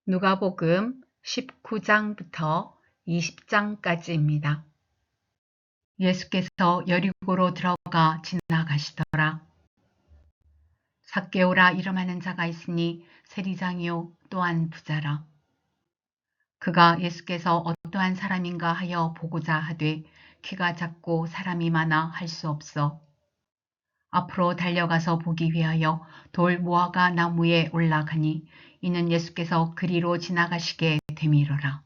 누가복음 19장부터 20장까지입니다. 예수께서 여리고로 들어가 지나가시더라. 삭개오라 이름하는 자가 있으니 세리장이요 또한 부자라. 그가 예수께서 어떠한 사람인가 하여 보고자 하되 키가 작고 사람이 많아 할 수 없어 앞으로 달려가서 보기 위하여 돌 무화과 나무에 올라가니 이는 예수께서 그리로 지나가시게 되미러라.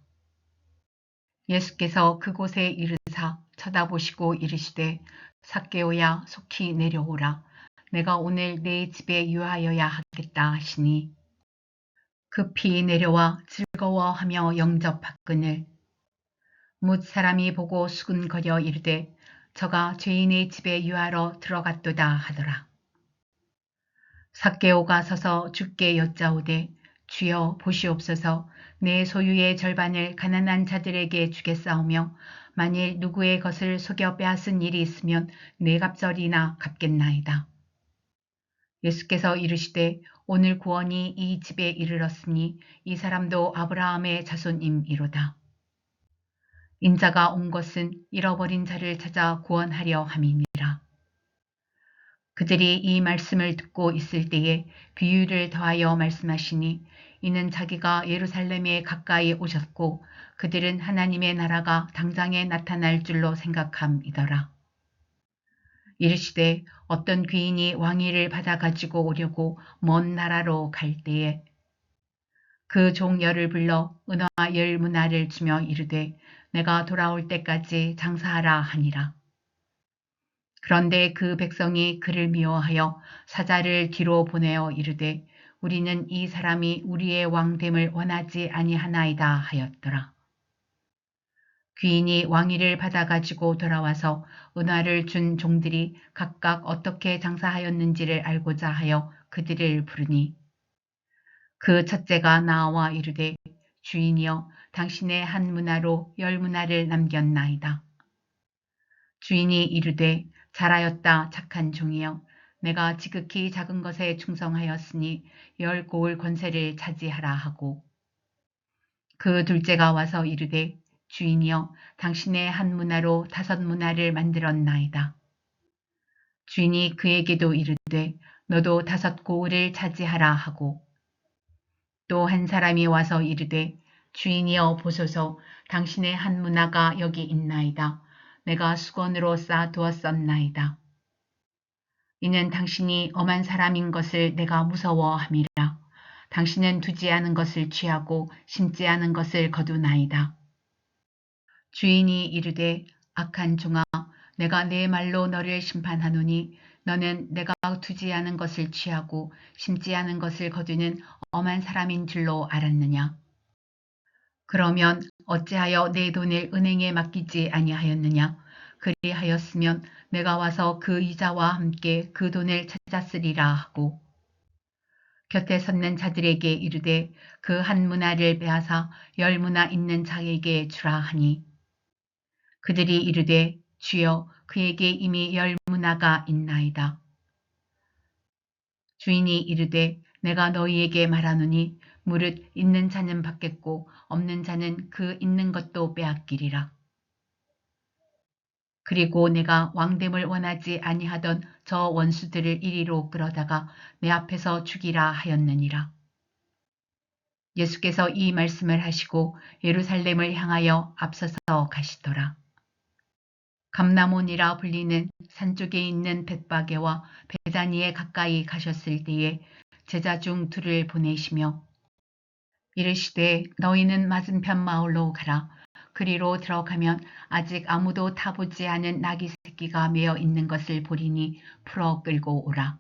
예수께서 그곳에 이르사 쳐다보시고 이르시되 삭개오야 속히 내려오라. 내가 오늘 네 집에 유하여야 하겠다 하시니 급히 내려와 즐거워하며 영접하거늘 뭇 사람이 보고 수군거려 이르되 저가 죄인의 집에 유하러 들어갔도다 하더라. 삭개오가 서서 주께 여짜오되 주여 보시옵소서 내 소유의 절반을 가난한 자들에게 주겠사오며 만일 누구의 것을 속여 빼앗은 일이 있으면 네 갑절이나 갚겠나이다. 예수께서 이르시되 오늘 구원이 이 집에 이르렀으니 이 사람도 아브라함의 자손임이로다. 인자가 온 것은 잃어버린 자를 찾아 구원하려 함이니라. 그들이 이 말씀을 듣고 있을 때에 비유를 더하여 말씀하시니 이는 자기가 예루살렘에 가까이 오셨고 그들은 하나님의 나라가 당장에 나타날 줄로 생각함이더라. 이르시되 어떤 귀인이 왕위를 받아 가지고 오려고 먼 나라로 갈 때에 그 종 열을 불러 은화 10문화를 주며 이르되 내가 돌아올 때까지 장사하라 하니라. 그런데 그 백성이 그를 미워하여 사자를 뒤로 보내어 이르되 우리는 이 사람이 우리의 왕됨을 원하지 아니하나이다 하였더라. 귀인이 왕위를 받아 가지고 돌아와서 은화를 준 종들이 각각 어떻게 장사하였는지를 알고자 하여 그들을 부르니 그 첫째가 나와 이르되 주인이여 당신의 한 문화로 10문화를 남겼나이다. 주인이 이르되 잘하였다 착한 종이여 내가 지극히 작은 것에 충성하였으니 10고을 권세를 차지하라 하고 그 둘째가 와서 이르되 주인이여 당신의 한 문화로 5문화를 만들었나이다. 주인이 그에게도 이르되 너도 5고을을 차지하라 하고 또 한 사람이 와서 이르되 주인이여 보소서 당신의 한 문화가 여기 있나이다. 내가 수건으로 쌓아 두었었나이다. 이는 당신이 엄한 사람인 것을 내가 무서워함이라. 당신은 두지 않은 것을 취하고 심지 않은 것을 거두나이다. 주인이 이르되 악한 종아 내가 내 말로 너를 심판하노니 너는 내가 두지 않은 것을 취하고 심지 않은 것을 거두는 엄한 사람인 줄로 알았느냐. 그러면 어찌하여 내 돈을 은행에 맡기지 아니하였느냐. 그리하였으면 내가 와서 그 이자와 함께 그 돈을 찾았으리라 하고 곁에 섰는 자들에게 이르되 그 한 문화를 빼앗아 10문화 있는 자에게 주라 하니 그들이 이르되 주여 그에게 이미 10문화가 있나이다. 주인이 이르되 내가 너희에게 말하노니 무릇 있는 자는 받겠고 없는 자는 그 있는 것도 빼앗기리라. 그리고 내가 왕됨을 원하지 아니하던 저 원수들을 이리로 끌어다가 내 앞에서 죽이라 하였느니라. 예수께서 이 말씀을 하시고 예루살렘을 향하여 앞서서 가시더라. 감람원이라 불리는 산쪽에 있는 벳바게와 베다니에 가까이 가셨을 때에 제자 중 둘을 보내시며 이르시되 너희는 맞은편 마을로 가라. 그리로 들어가면 아직 아무도 타보지 않은 나귀 새끼가 매어 있는 것을 보리니 풀어 끌고 오라.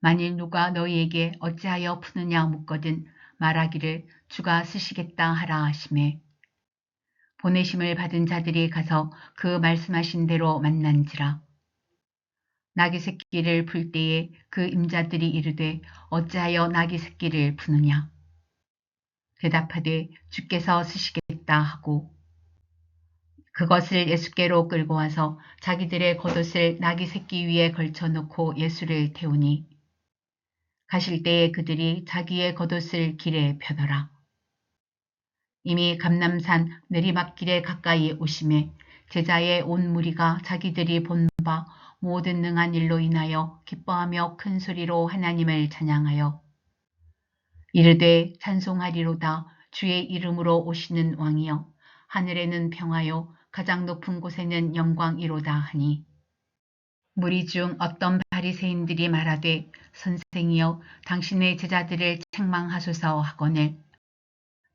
만일 누가 너희에게 어찌하여 푸느냐 묻거든 말하기를 주가 쓰시겠다 하라 하시매 보내심을 받은 자들이 가서 그 말씀하신 대로 만난지라. 나귀 새끼를 풀 때에 그 임자들이 이르되 어찌하여 나귀 새끼를 푸느냐. 대답하되 주께서 쓰시겠다 하고 그것을 예수께로 끌고 와서 자기들의 겉옷을 나귀 새끼 위에 걸쳐놓고 예수를 태우니 가실 때에 그들이 자기의 겉옷을 길에 펴더라. 이미 감람산 내리막길에 가까이 오심에 제자의 온 무리가 자기들이 본 바 모든 능한 일로 인하여 기뻐하며 큰 소리로 하나님을 찬양하여 이르되 찬송하리로다. 주의 이름으로 오시는 왕이여, 하늘에는 평화요 가장 높은 곳에는 영광이로다 하니, 무리 중 어떤 바리새인들이 말하되 선생이여 당신의 제자들을 책망하소서 하거늘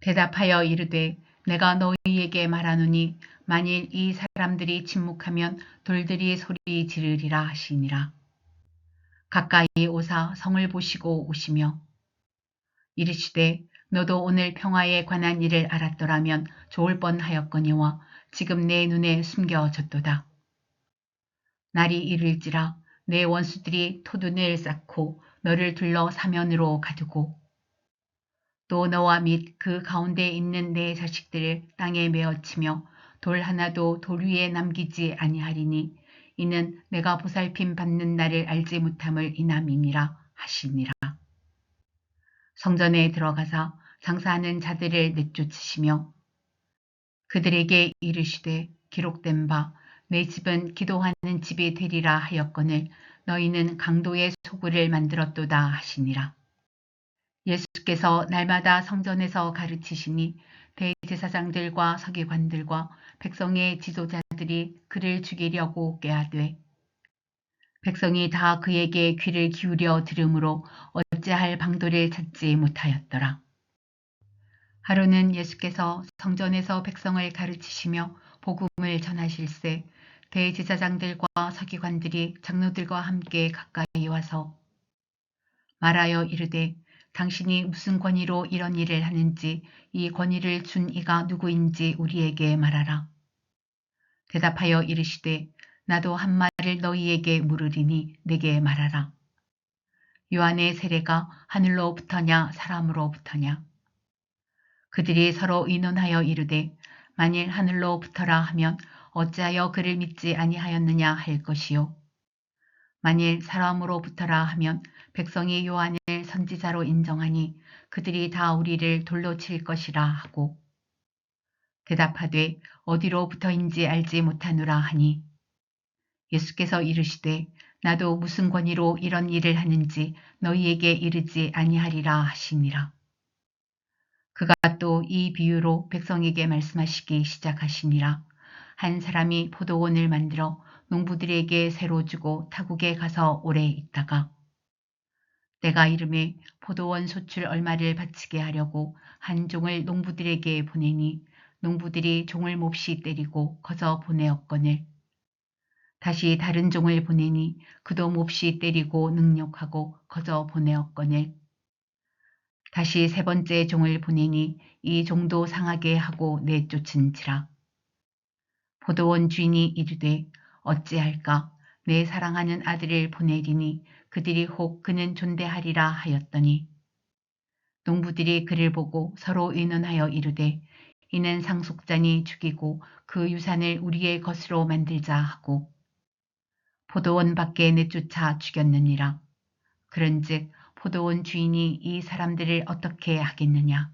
대답하여 이르되 내가 너희에게 말하노니 만일 이 사람들이 침묵하면 돌들이 소리 지르리라 하시니라. 가까이 오사 성을 보시고 오시며 이르시되 너도 오늘 평화에 관한 일을 알았더라면 좋을 뻔하였거니와 지금 내 눈에 숨겨졌도다. 날이 이를지라 내 원수들이 토둔을 쌓고 너를 둘러 사면으로 가두고 또 너와 및 그 가운데 있는 내 자식들을 땅에 메어치며 돌 하나도 돌 위에 남기지 아니하리니 이는 내가 보살핌 받는 날을 알지 못함을 인함이니라 하시니라. 성전에 들어가사 장사하는 자들을 내쫓으시며 그들에게 이르시되 기록된 바 내 집은 기도하는 집이 되리라 하였거늘 너희는 강도의 소굴을 만들었도다 하시니라. 예수께서 날마다 성전에서 가르치시니 대제사장들과 서기관들과 백성의 지도자들이 그를 죽이려고 꾀하되 백성이 다 그에게 귀를 기울여 들으므로 어찌할 방도를 찾지 못하였더라. 하루는 예수께서 성전에서 백성을 가르치시며 복음을 전하실세 대제사장들과 서기관들이 장로들과 함께 가까이 와서 말하여 이르되 당신이 무슨 권위로 이런 일을 하는지 이 권위를 준 이가 누구인지 우리에게 말하라. 대답하여 이르시되 나도 한 말을 너희에게 물으리니 내게 말하라. 요한의 세례가 하늘로부터냐 사람으로부터냐. 그들이 서로 의논하여 이르되 만일 하늘로부터라 하면 어찌하여 그를 믿지 아니하였느냐 할 것이요. 만일 사람으로부터라 하면 백성이 요한을 선지자로 인정하니 그들이 다 우리를 돌로 칠 것이라 하고 대답하되 어디로부터인지 알지 못하노라 하니 예수께서 이르시되 나도 무슨 권위로 이런 일을 하는지 너희에게 이르지 아니하리라 하시니라. 그가 또 이 비유로 백성에게 말씀하시기 시작하시니라. 한 사람이 포도원을 만들어 농부들에게 새로 주고 타국에 가서 오래 있다가 때가 이름에 포도원 소출 얼마를 바치게 하려고 한 종을 농부들에게 보내니 농부들이 종을 몹시 때리고 거저 보내었거늘 다시 다른 종을 보내니 그도 몹시 때리고 능욕하고 거저 보내었거늘 다시 세 번째 종을 보내니 이 종도 상하게 하고 내쫓은지라. 포도원 주인이 이르되 어찌할까 내 사랑하는 아들을 보내리니 그들이 혹 그는 존대하리라 하였더니 농부들이 그를 보고 서로 의논하여 이르되 이는 상속자니 죽이고 그 유산을 우리의 것으로 만들자 하고 포도원 밖에 내쫓아 죽였느니라. 그런즉 포도원 주인이 이 사람들을 어떻게 하겠느냐.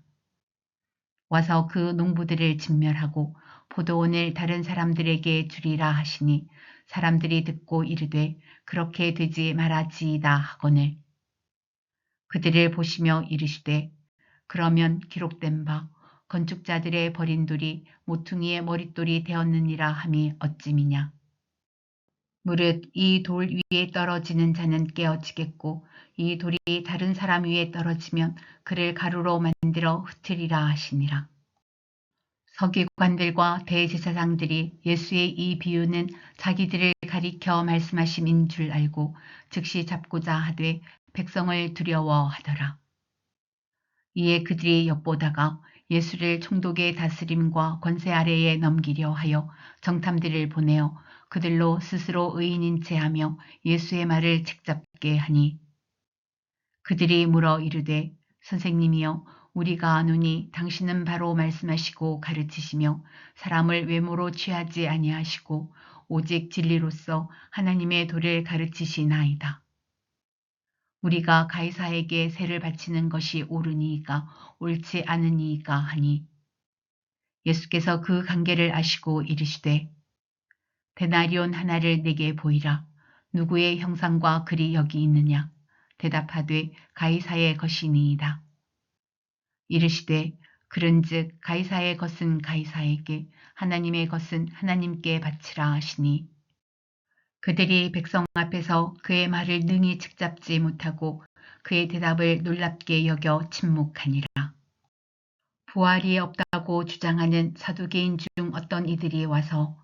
와서 그 농부들을 진멸하고 포도원을 다른 사람들에게 주리라 하시니 사람들이 듣고 이르되 그렇게 되지 말아지이다 하거늘 그들을 보시며 이르시되 그러면 기록된 바 건축자들의 버린 돌이 모퉁이의 머릿돌이 되었느니라 함이 어찌미냐. 무릇 이 돌 위에 떨어지는 자는 깨어지겠고 이 돌이 다른 사람 위에 떨어지면 그를 가루로 만들어 흩으리라 하시니라. 서기관들과 대제사장들이 예수의 이 비유는 자기들을 가리켜 말씀하심인 줄 알고 즉시 잡고자 하되 백성을 두려워하더라. 이에 그들이 엿보다가 예수를 총독의 다스림과 권세 아래에 넘기려 하여 정탐들을 보내어 그들로 스스로 의인인 채 하며 예수의 말을 책잡게 하니 그들이 물어 이르되 선생님이여 우리가 아노니 당신은 바로 말씀하시고 가르치시며 사람을 외모로 취하지 아니하시고 오직 진리로서 하나님의 도를 가르치시나이다. 우리가 가이사에게 세를 바치는 것이 옳으니이까 옳지 않으니이까 하니 예수께서 그 관계를 아시고 이르시되 데나리온 하나를 내게 보이라. 누구의 형상과 글이 여기 있느냐? 대답하되 가이사의 것이니이다. 이르시되 그런즉 가이사의 것은 가이사에게 하나님의 것은 하나님께 바치라 하시니 그들이 백성 앞에서 그의 말을 능히 책잡지 못하고 그의 대답을 놀랍게 여겨 침묵하니라. 부활이 없다고 주장하는 사두개인 중 어떤 이들이 와서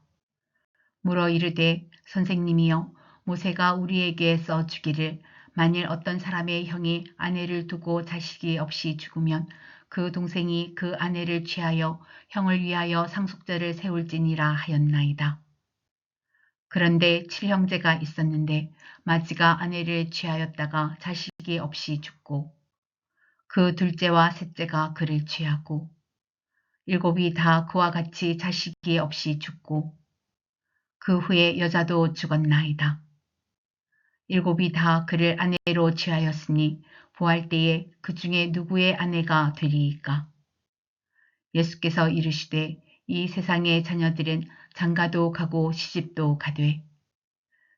물어 이르되 선생님이여 모세가 우리에게 써주기를 만일 어떤 사람의 형이 아내를 두고 자식이 없이 죽으면 그 동생이 그 아내를 취하여 형을 위하여 상속자를 세울지니라 하였나이다. 그런데 칠형제가 있었는데 마지가 아내를 취하였다가 자식이 없이 죽고 그 둘째와 셋째가 그를 취하고 일곱이 다 그와 같이 자식이 없이 죽고 그 후에 여자도 죽었나이다. 일곱이 다 그를 아내로 취하였으니 부활 때에 그 중에 누구의 아내가 되리이까? 예수께서 이르시되 이 세상의 자녀들은 장가도 가고 시집도 가되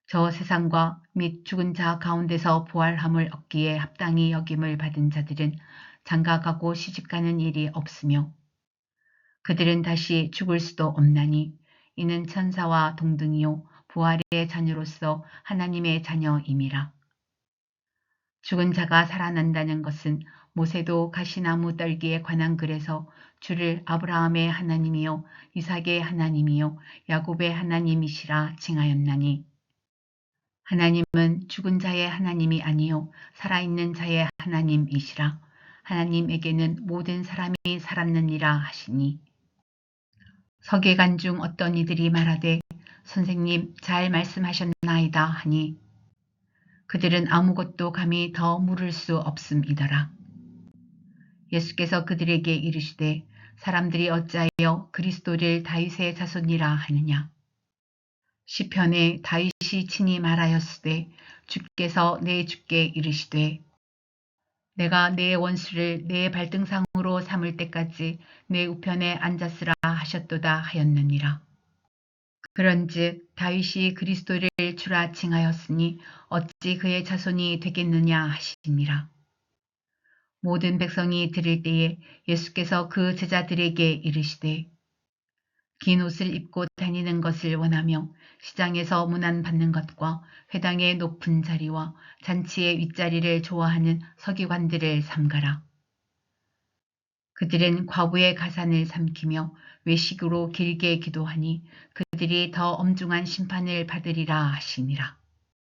저 세상과 및 죽은 자 가운데서 부활함을 얻기에 합당히 여김을 받은 자들은 장가가고 시집가는 일이 없으며 그들은 다시 죽을 수도 없나니 이는 천사와 동등이요 부활의 자녀로서 하나님의 자녀임이라. 죽은 자가 살아난다는 것은 모세도 가시나무 떨기에 관한 글에서 주를 아브라함의 하나님이요 이삭의 하나님이요 야곱의 하나님이시라 칭하였나니 하나님은 죽은 자의 하나님이 아니요 살아있는 자의 하나님이시라. 하나님에게는 모든 사람이 살았느니라 하시니 서기관 중 어떤 이들이 말하되 선생님 잘 말씀하셨나이다 하니 그들은 아무것도 감히 더 물을 수 없음이더라. 예수께서 그들에게 이르시되 사람들이 어찌하여 그리스도를 다윗의 자손이라 하느냐. 시편에 다윗이 친히 말하였으되 주께서 내 주께 이르시되 내가 내 원수를 내 발등상으로 삼을 때까지 내 우편에 앉았으라 하셨도다 하였느니라. 그런즉 다윗이 그리스도를 주라 칭하였으니 어찌 그의 자손이 되겠느냐 하시니라. 모든 백성이 들을 때에 예수께서 그 제자들에게 이르시되 긴 옷을 입고 다니는 것을 원하며 시장에서 문안받는 것과 회당의 높은 자리와 잔치의 윗자리를 좋아하는 서기관들을 삼가라. 그들은 과부의 가산을 삼키며 외식으로 길게 기도하니 그들이 더 엄중한 심판을 받으리라 하시니라.